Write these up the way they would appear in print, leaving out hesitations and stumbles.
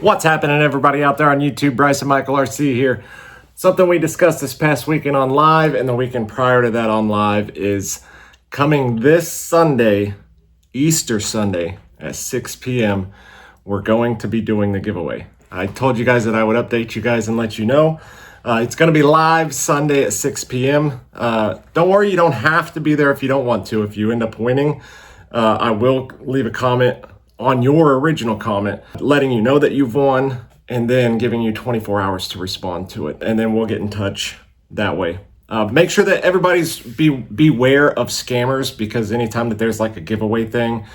What's happening, everybody out there on YouTube? Bryce and Michael RC here. Something we discussed this past weekend on live and the weekend prior to that on live is coming this Sunday, Easter Sunday at 6 p.m. We're going to be doing the giveaway. I told you guys that I would update you guys and let you know. It's going to be live Sunday at 6 p.m. Don't worry, you don't have to be there if you don't want to. If you end up winning, I will leave a comment on your original comment, letting you know that you've won and then giving you 24 hours to respond to it. And then we'll get in touch that way. Make sure that everybody's beware of scammers, because anytime that there's like a giveaway thing,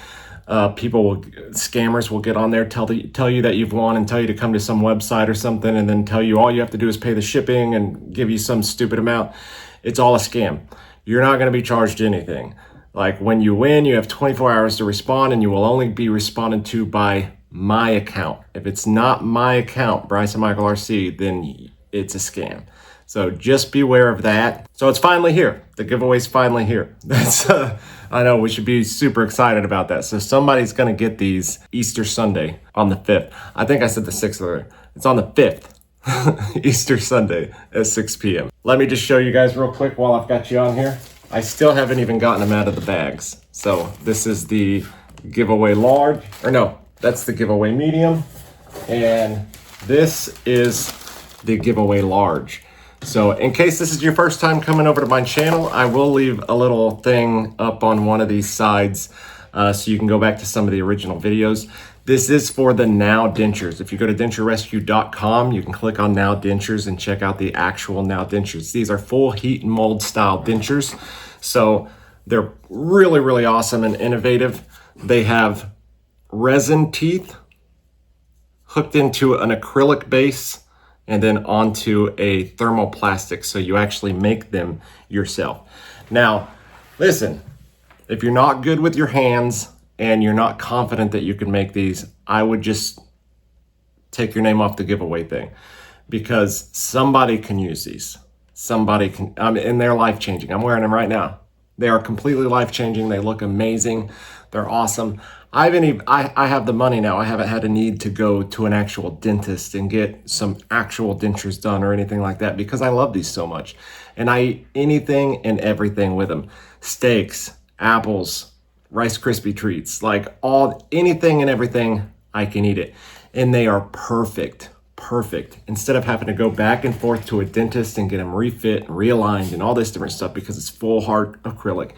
scammers will get on there, tell you that you've won and tell you to come to some website or something and then tell you all you have to do is pay the shipping and give you some stupid amount. It's all a scam. You're not going to be charged anything. Like when you win, you have 24 hours to respond and you will only be responded to by my account. If it's not my account, Bryce and Michael RC, then it's a scam. So just beware of that. So it's finally here. The giveaway's finally here. I know we should be super excited about that. So somebody's going to get these Easter Sunday on the 5th. I think I said the 6th earlier. It's on the 5th, Easter Sunday at 6 p.m. Let me just show you guys real quick while I've got you on here. I still haven't even gotten them out of the bags. So this is the giveaway large, or no, that's the giveaway medium. And this is the giveaway large. So in case this is your first time coming over to my channel, I will leave a little thing up on one of these sides so you can go back to some of the original videos. This is for the Now Dentures. If you go to denturerescue.com, you can click on Now Dentures and check out the actual Now Dentures. These are full heat and mold style dentures. So they're really, really awesome and innovative. They have resin teeth hooked into an acrylic base and then onto a thermoplastic. So you actually make them yourself. Now, listen, if you're not good with your hands and you're not confident that you can make these, I would just take your name off the giveaway thing, because somebody can use these. Somebody can, and they're life-changing. I'm wearing them right now. They are completely life-changing. They look amazing. They're awesome. I have the money now. I haven't had a need to go to an actual dentist and get some actual dentures done or anything like that, because I love these so much. And I eat anything and everything with them. Steaks, apples, Rice Krispie treats, like anything and everything, I can eat it. And they are perfect. Instead of having to go back and forth to a dentist and get them refit and realigned and all this different stuff, because it's full hard acrylic.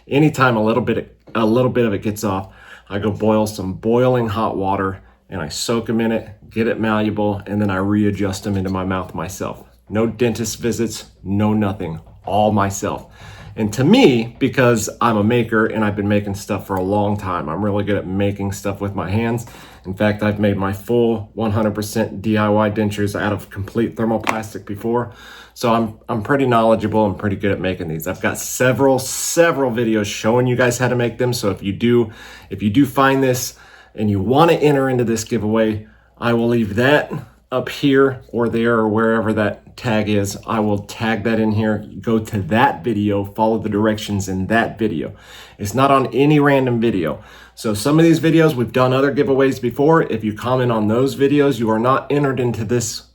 Anytime a little bit of it gets off, I go boil some boiling hot water and I soak them in it, get it malleable, and then I readjust them into my mouth myself. No dentist visits, no nothing, all myself. And to me, because I'm a maker and I've been making stuff for a long time, I'm really good at making stuff with my hands. In fact, I've made my full 100% DIY dentures out of complete thermoplastic before. So I'm pretty knowledgeable and pretty good at making these. I've got several videos showing you guys how to make them. So if you do find this and you want to enter into this giveaway, I will leave that up here or there or wherever that tag is. I will tag that in here. Go to that video, follow the directions in that video. It's not on any random video. So some of these videos, we've done other giveaways before. If you comment on those videos, you are not entered into this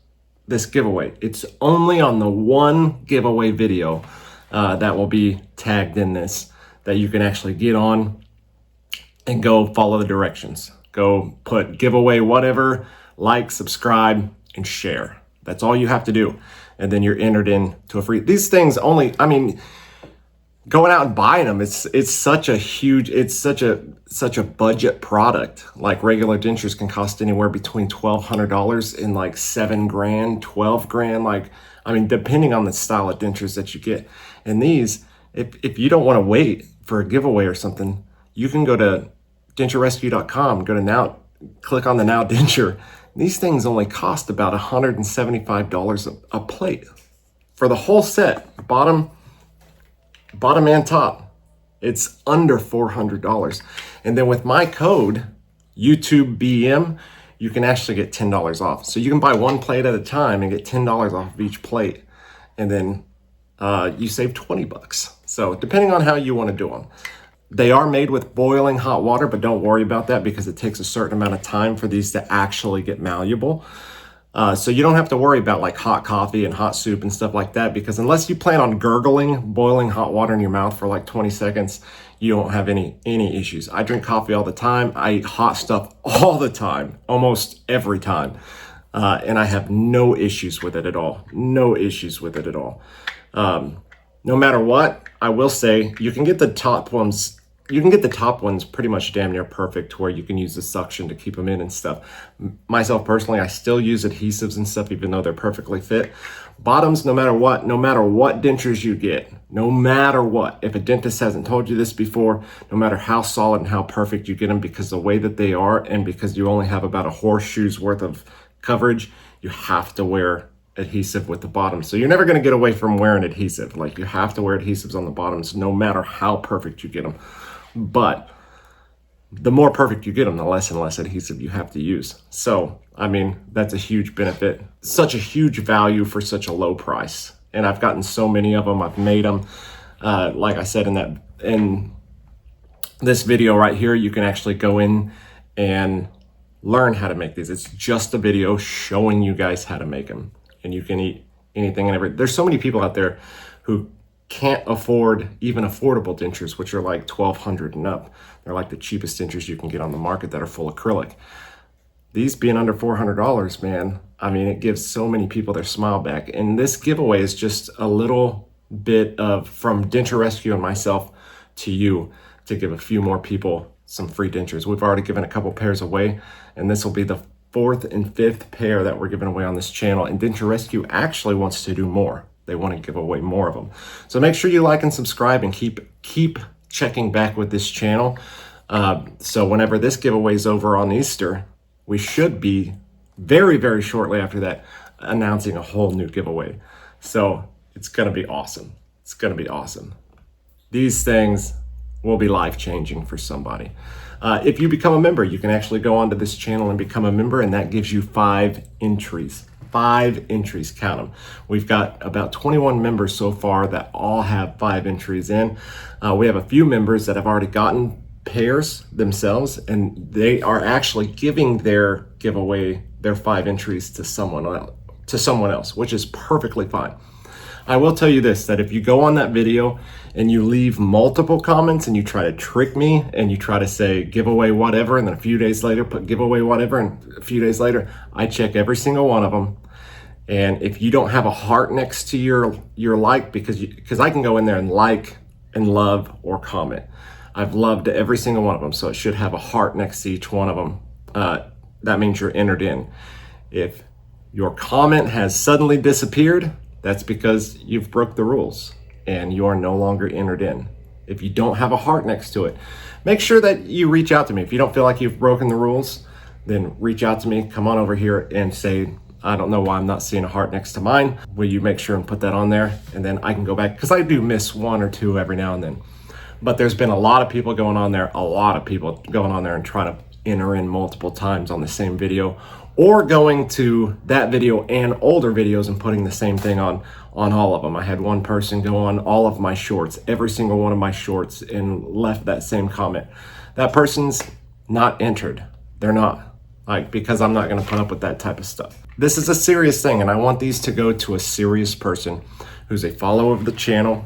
giveaway. It's only on the one giveaway video that will be tagged in this, that you can actually get on and go follow the directions. Go put giveaway whatever, like, subscribe, and share. That's all you have to do. And then you're entered into a free, these things only, going out and buying them, it's such a budget product. Like regular dentures can cost anywhere between $1,200 and like $7,000, $12,000. Depending on the style of dentures that you get. And these, if you don't want to wait for a giveaway or something, you can go to denturerescue.com, go to Now, click on the Now Denture. These things only cost about $175 a plate for the whole set, bottom and top. It's under $400. And then with my code, YouTubeBM, you can actually get $10 off. So you can buy one plate at a time and get $10 off of each plate. And then you save $20. So depending on how you want to do them. They are made with boiling hot water, but don't worry about that because it takes a certain amount of time for these to actually get malleable. So you don't have to worry about like hot coffee and hot soup and stuff like that, because unless you plan on gurgling boiling hot water in your mouth for like 20 seconds, you won't have any issues. I drink coffee all the time. I eat hot stuff all the time, almost every time. And I have no issues with it at all. No issues with it at all. No matter what, I will say you can get the top ones. You can get the top ones pretty much damn near perfect, where you can use the suction to keep them in and stuff. Myself personally, I still use adhesives and stuff, even though they're perfectly fit. Bottoms, no matter what dentures you get, no matter what, if a dentist hasn't told you this before, no matter how solid and how perfect you get them, because the way that they are, and because you only have about a horseshoe's worth of coverage, you have to wear adhesive with the bottom. So you're never going to get away from wearing adhesive. Like, you have to wear adhesives on the bottoms, no matter how perfect you get them. But the more perfect you get them, the less and less adhesive you have to use. So, I mean, that's a huge benefit. Such a huge value for such a low price. And I've gotten so many of them. I've made them. Like I said in this video right here, you can actually go in and learn how to make these. It's just a video showing you guys how to make them. And you can eat anything and everything. There's so many people out there who can't afford even affordable dentures, which are like $1,200 and up. They're like the cheapest dentures you can get on the market that are full acrylic. These being under $400, man, I mean, it gives so many people their smile back. And this giveaway is just a little bit of, from Denture Rescue and myself to you, to give a few more people some free dentures. We've already given a couple pairs away, and this will be the 4th and 5th pair that we're giving away on this channel. And Denture Rescue actually wants to do more. They want to give away more of them. So make sure you like and subscribe, and keep checking back with this channel. So whenever this giveaway is over on Easter, we should be very, very shortly after that announcing a whole new giveaway. So it's going to be awesome. It's going to be awesome. These things will be life-changing for somebody. If you become a member, you can actually go onto this channel and become a member, and that gives you 5 entries. 5 entries, count them. We've got about 21 members so far that all have 5 entries in. We have a few members that have already gotten pairs themselves, and they are actually giving their giveaway, their 5 entries to someone else, which is perfectly fine. I will tell you this, that if you go on that video and you leave multiple comments and you try to trick me and you try to say giveaway whatever, and then a few days later put giveaway whatever, and a few days later, I check every single one of them. And if you don't have a heart next to your like, because I can go in there and like and love or comment. I've loved every single one of them, so it should have a heart next to each one of them. That means you're entered in. If your comment has suddenly disappeared, that's because you've broke the rules and you are no longer entered in. If you don't have a heart next to it, make sure that you reach out to me. If you don't feel like you've broken the rules, then reach out to me. Come on over here and say, I don't know why I'm not seeing a heart next to mine. Will you make sure and put that on there? And then I can go back, because I do miss 1 or 2 every now and then. But there's been a lot of people going on there, and trying to enter in multiple times on the same video, or going to that video and older videos and putting the same thing on all of them. I had one person go on all of my shorts, every single one of my shorts, and left that same comment. That person's not entered. They're not. Because I'm not going to put up with that type of stuff. This is a serious thing, and I want these to go to a serious person who's a follower of the channel,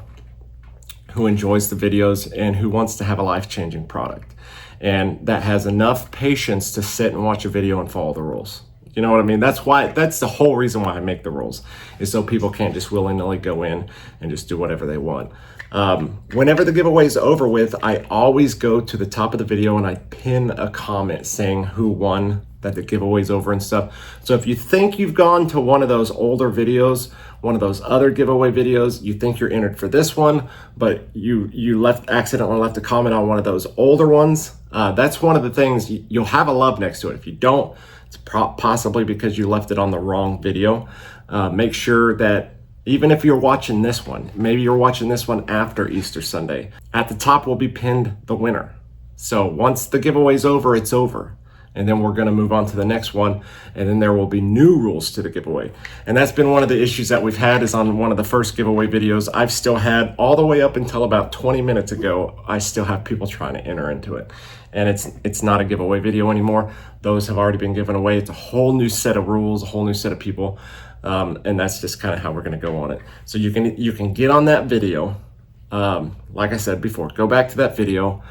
who enjoys the videos, and who wants to have a life-changing product, and that has enough patience to sit and watch a video and follow the rules. You know what I mean? That's the whole reason why I make the rules, is so people can't just willy-nilly go in and just do whatever they want. Whenever the giveaway is over with, I always go to the top of the video and I pin a comment saying who won, that the giveaway's over and stuff. So if you think you've gone to one of those older videos, one of those other giveaway videos, you think you're entered for this one, but you accidentally left a comment on one of those older ones, that's one of the things. You'll have a love next to it. If you don't, it's possibly because you left it on the wrong video. Make sure that even if you're watching this one, maybe you're watching this one after Easter Sunday, at the top will be pinned the winner. So once the giveaway's over, it's over. and then we're going to move on to the next one, and then there will be new rules to the giveaway. And that's been one of the issues that we've had. Is on one of the first giveaway videos, I've still had all the way up until about 20 minutes ago, I still have people trying to enter into it, and it's not a giveaway video anymore. Those have already been given away. It's a whole new set of rules, a whole new set of people, and that's just kind of how we're going to go on it. So you can get on that video. Like I said before, go back to that video.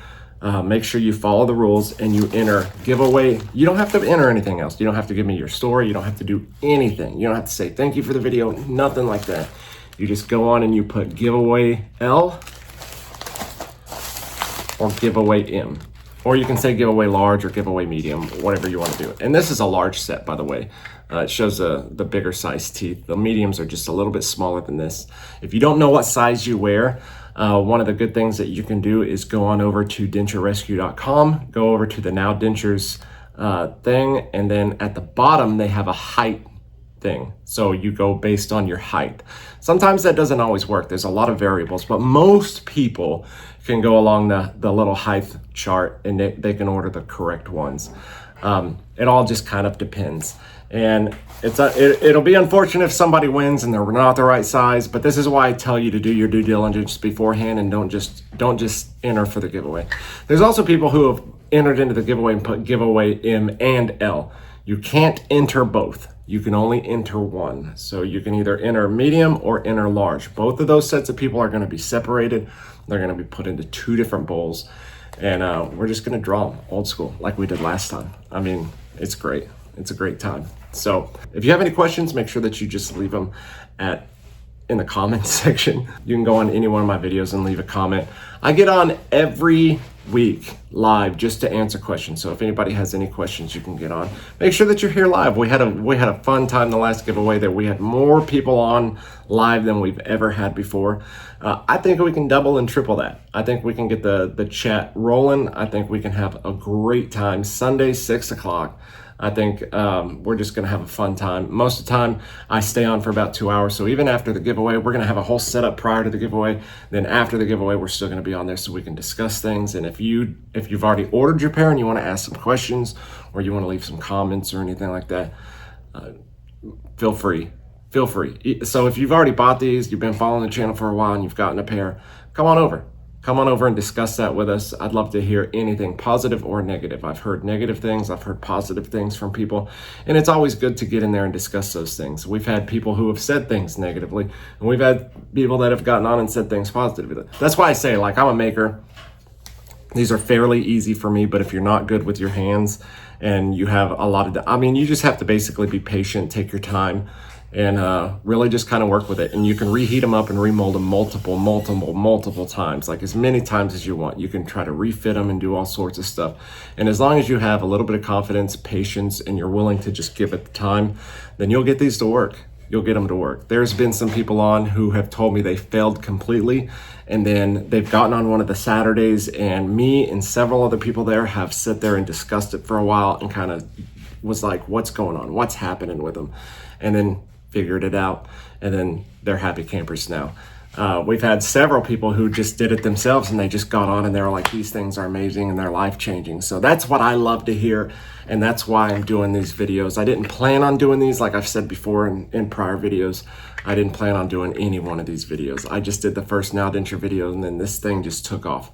Make sure you follow the rules and you enter giveaway. You don't have to enter anything else. You don't have to give me your story. You don't have to do anything. You don't have to say thank you for the video, nothing like that. You just go on and you put giveaway L or giveaway M. Or you can say giveaway large or giveaway medium, whatever you want to do. And this is a large set, by the way. It shows the bigger size teeth. The mediums are just a little bit smaller than this. If you don't know what size you wear, one of the good things that you can do is go on over to denturerescue.com, go over to the Now Dentures thing, and then at the bottom they have a height thing. So you go based on your height. Sometimes that doesn't always work. There's a lot of variables, but most people can go along the little height chart and they can order the correct ones. It all just kind of depends. And it'll be unfortunate if somebody wins and they're not the right size, but this is why I tell you to do your due diligence beforehand and don't just enter for the giveaway. There's also people who have entered into the giveaway and put giveaway M and L. You can't enter both. You can only enter one. So you can either enter medium or enter large. Both of those sets of people are going to be separated. They're going to be put into two different bowls. And we're just going to draw them old school like we did last time. I mean, it's great. It's a great time. So if you have any questions, make sure that you just leave them in the comments section. You can go on any one of my videos and leave a comment. I get on every week live just to answer questions. So if anybody has any questions, you can get on. Make sure that you're here live. We had a fun time the last giveaway that we had more people on live than we've ever had before. I think we can double and triple that. I think we can get the chat rolling. I think we can have a great time. Sunday, 6 o'clock. I think we're just going to have a fun time. Most of the time, I stay on for about 2 hours. So even after the giveaway, we're going to have a whole setup prior to the giveaway. Then after the giveaway, we're still going to be on there so we can discuss things. And if you've already ordered your pair and you want to ask some questions or you want to leave some comments or anything like that, feel free. Feel free. So if you've already bought these, you've been following the channel for a while and you've gotten a pair, come on over. Come on over and discuss that with us. I'd love to hear anything positive or negative. I've heard negative things. I've heard positive things from people. And it's always good to get in there and discuss those things. We've had people who have said things negatively, and we've had people that have gotten on and said things positively. That's why I say, like, I'm a maker. These are fairly easy for me, but if you're not good with your hands and you have a lot of, you just have to basically be patient, take your time, and really just kind of work with it. And you can reheat them up and remold them multiple times, like as many times as you want. You can try to refit them and do all sorts of stuff. And as long as you have a little bit of confidence, patience, and you're willing to just give it the time, then you'll get these to work. You'll get them to work. There's been some people on who have told me they failed completely, and then they've gotten on one of the Saturdays, and me and several other people there have sat there and discussed it for a while and kind of was like, what's going on? What's happening with them? And then figured it out, and then they're happy campers now. We've had several people who just did it themselves and they just got on and they were like, these things are amazing and they're life-changing. So that's what I love to hear, and that's why I'm doing these videos. I didn't plan on doing these, like I've said before in prior videos. I didn't plan on doing any one of these videos. I just did the first Now Denture video, and then this thing just took off.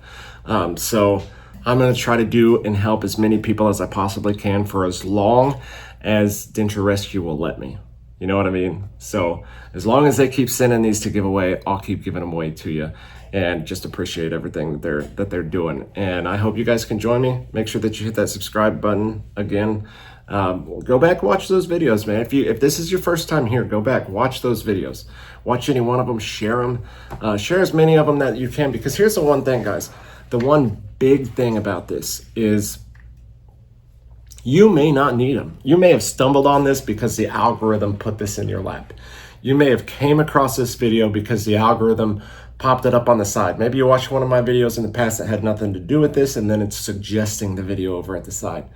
So I'm going to try to do and help as many people as I possibly can for as long as Denture Rescue will let me. You know what I mean? So as long as they keep sending these to give away, I'll keep giving them away to you, and just appreciate everything that they're doing. And I hope you guys can join me. Make sure that you hit that subscribe button again. Go back, watch those videos, man. If this is your first time here, go back, watch those videos. Watch any one of them, share them. Share as many of them that you can, because here's the one thing, guys. The one big thing about this is you may not need them. You may have stumbled on this because the algorithm put this in your lap. You may have came across this video because the algorithm popped it up on the side. Maybe you watched one of my videos in the past that had nothing to do with this, and then it's suggesting the video over at the side.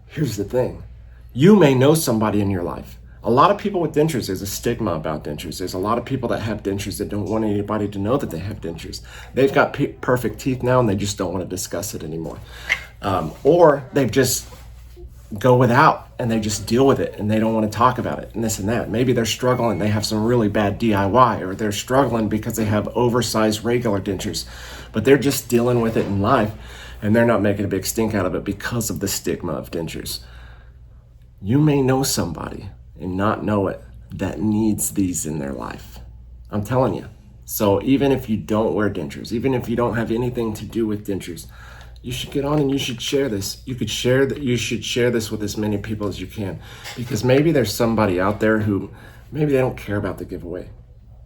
Here's the thing. You may know somebody in your life. A lot of people with dentures, there's a stigma about dentures. There's a lot of people that have dentures that don't want anybody to know that they have dentures. They've got perfect teeth now and they just don't want to discuss it anymore. Or they've just go without and they just deal with it and they don't want to talk about it and this and that. Maybe they're struggling, they have some really bad DIY, or they're struggling because they have oversized regular dentures, but they're just dealing with it in life and they're not making a big stink out of it because of the stigma of dentures. You may know somebody and not know it that needs these in their life. I'm telling you. So even if you don't wear dentures, even if you don't have anything to do with dentures, you should get on and you should share this. You should share this with as many people as you can, because maybe there's somebody out there who maybe they don't care about the giveaway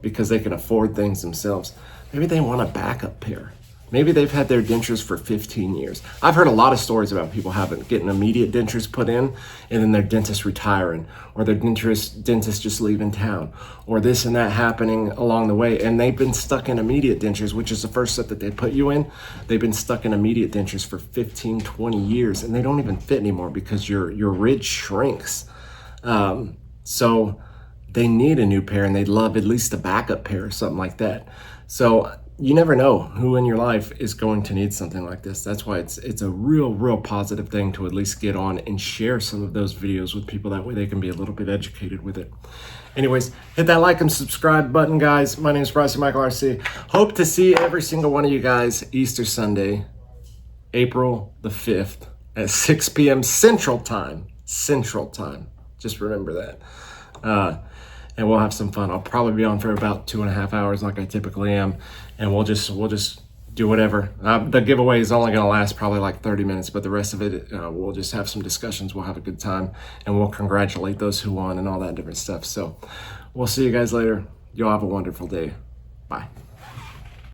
because they can afford things themselves. Maybe they want a backup pair. Maybe they've had their dentures for 15 years. I've heard a lot of stories about people getting immediate dentures put in and then their dentist retiring, or their dentist just leaving town, or this and that happening along the way. And they've been stuck in immediate dentures, which is the first set that they put you in. They've been stuck in immediate dentures for 15, 20 years, and they don't even fit anymore because your ridge shrinks. So they need a new pair, and they'd love at least a backup pair or something like that. So you never know who in your life is going to need something like this. That's why it's a real positive thing to at least get on and share some of those videos with people. That way they can be a little bit educated with it. Anyways, hit that like and subscribe button, guys. My name is Bryce Michael RC. Hope to see every single one of you guys Easter Sunday, April the 5th at 6 p.m. Central Time. Central Time. Just remember that. And we'll have some fun. I'll probably be on for about 2.5 hours like I typically am. And we'll just do whatever. The giveaway is only gonna last probably like 30 minutes, but the rest of it, we'll just have some discussions. We'll have a good time and we'll congratulate those who won and all that different stuff. So we'll see you guys later. You'll have a wonderful day. Bye.